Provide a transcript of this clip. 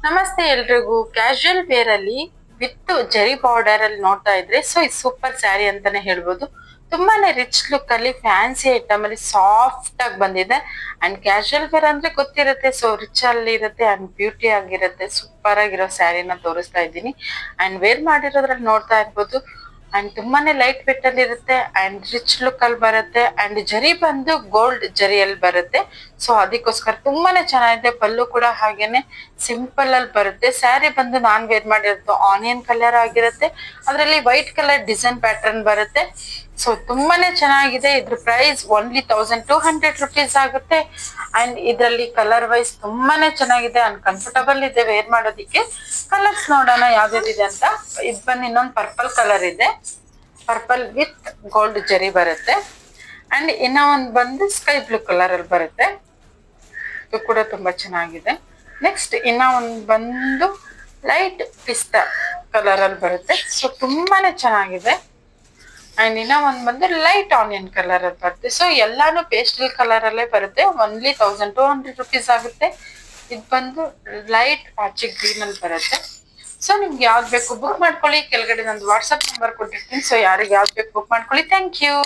ನಮಸ್ತೆ ಎಲ್ರಿಗೂ. Casual wear ಅಲ್ಲಿ ವಿತ್ ಜರಿ ಬಾರ್ಡರ್ ಅಲ್ಲಿ ನೋಡ್ತಾ ಇದ್ರೆ ಸೊ ಇದು ಸೂಪರ್ ಸ್ಯಾರಿ ಅಂತಾನೆ ಹೇಳ್ಬೋದು. ತುಂಬಾನೇ ರಿಚ್ ಲುಕ್ ಅಲ್ಲಿ ಫ್ಯಾನ್ಸಿ ಐಟಮ್ ಅಲ್ಲಿ ಸಾಫ್ಟ್ ಆಗಿ ಬಂದಿದೆ. ಅಂಡ್ ಕ್ಯಾಶುಯಲ್ ವೇರ್ ಅಂದ್ರೆ ಗೊತ್ತಿರುತ್ತೆ, ಸೊ ರಿಚ್ ಅಲ್ಲಿ ಇರುತ್ತೆ ಅಂಡ್ ಬ್ಯೂಟಿ ಆಗಿರುತ್ತೆ. ಸೂಪರ್ ಆಗಿರೋ ಸ್ಯಾರಿನ ತೋರಿಸ್ತಾ ಇದ್ದೀನಿ. ಅಂಡ್ ವೇರ್ ಮಾಡಿರೋದ್ರಲ್ಲಿ ನೋಡ್ತಾ ಇರ್ಬೋದು. ಅಂಡ್ ತುಂಬಾನೇ ಲೈಟ್ ವೆಟ್ ಅಲ್ಲಿ ಇರುತ್ತೆ ಅಂಡ್ ರಿಚ್ ಲುಕ್ ಅಲ್ಲಿ ಬರುತ್ತೆ. ಅಂಡ್ ಜರಿ ಬಂದು ಗೋಲ್ಡ್ ಜರಿಯಲ್ಲಿ ಬರುತ್ತೆ. ಸೊ ಅದಕ್ಕೋಸ್ಕರ ತುಂಬಾನೇ ಚೆನ್ನಾಗಿದೆ. ಪಲ್ಲು ಕೂಡ ಹಾಗೇನೆ ಸಿಂಪಲ್ ಅಲ್ಲಿ ಬರುತ್ತೆ. ಸ್ಯಾರಿ ಬಂದು ನಾನ್ ವೇರ್ ಮಾಡಿರೋದು ಆನಿಯನ್ ಕಲರ್ ಆಗಿರುತ್ತೆ. ಅದರಲ್ಲಿ ವೈಟ್ ಕಲರ್ ಡಿಸೈನ್ ಪ್ಯಾಟರ್ನ್ ಬರುತ್ತೆ. ಸೊ ತುಂಬಾನೇ ಚೆನ್ನಾಗಿದೆ. ಇದ್ರ ಪ್ರೈಸ್ ಓನ್ಲಿ 1200 ರುಪೀಸ್ ಆಗುತ್ತೆ. ಅಂಡ್ ಇದರಲ್ಲಿ ಕಲರ್ ವೈಸ್ ತುಂಬಾನೇ ಚೆನ್ನಾಗಿದೆ ಅಂಡ್ ಕಂಫರ್ಟಬಲ್ ಇದೆ ವೇರ್ ಮಾಡೋದಿಕ್ಕೆ. ಕಲರ್ಸ್ ನೋಡೋಣ ಯಾವ್ದಿದೆ ಅಂತ. ಇದು ಬಂದು ಇನ್ನೊಂದು ಪರ್ಪಲ್ ಕಲರ್ ಇದೆ, ಪರ್ಪಲ್ ವಿತ್ ಗೋಲ್ಡ್ ಜರಿ ಬರುತ್ತೆ. ಅಂಡ್ ಇನ್ನ ಒಂದು ಬಂದು ಸ್ಕೈ ಬ್ಲೂ ಕಲರ್ ಅಲ್ಲಿ ಬರುತ್ತೆ. ಇದು ಕೂಡ ತುಂಬಾ ಚೆನ್ನಾಗಿದೆ. ನೆಕ್ಸ್ಟ್ ಇನ್ನ ಒಂದು ಬಂದು ಲೈಟ್ ಪಿಸ್ತಾ ಕಲರ್ ಅಲ್ಲಿ ಬರುತ್ತೆ. ಸೊ ತುಂಬಾನೇ ಚೆನ್ನಾಗಿದೆ. ಅಂಡ್ ಇನ್ನ ಒಂದು ಬಂದು ಲೈಟ್ ಆನಿಯನ್ ಕಲರ್ ಅಲ್ಲಿ ಬರುತ್ತೆ. ಸೊ ಎಲ್ಲಾನು ಪೇಸ್ಟಲ್ ಕಲರ್ ಅಲ್ಲೇ ಬರುತ್ತೆ. ಓನ್ಲಿ 1200 ರುಪೀಸ್ ಆಗುತ್ತೆ. ಇದು ಬಂದು ಲೈಟ್ ಪಾಚಿ ಗ್ರೀನ್ ಅಲ್ಲಿ ಬರುತ್ತೆ. ಸೊ ನಿಮ್ಗೆ ಯಾವ್ದು ಬೇಕು ಬುಕ್ ಮಾಡ್ಕೊಳ್ಳಿ. ಕೆಳಗಡೆ ನಂದು ವಾಟ್ಸ್ಆಪ್ ನಂಬರ್ ಕೊಟ್ಟಿರ್ತೀನಿ. ಸೊ ಯಾರಿಗೆ ಯಾವ್ದು ಬೇಕು ಬುಕ್ ಮಾಡ್ಕೊಳ್ಳಿ. Thank you.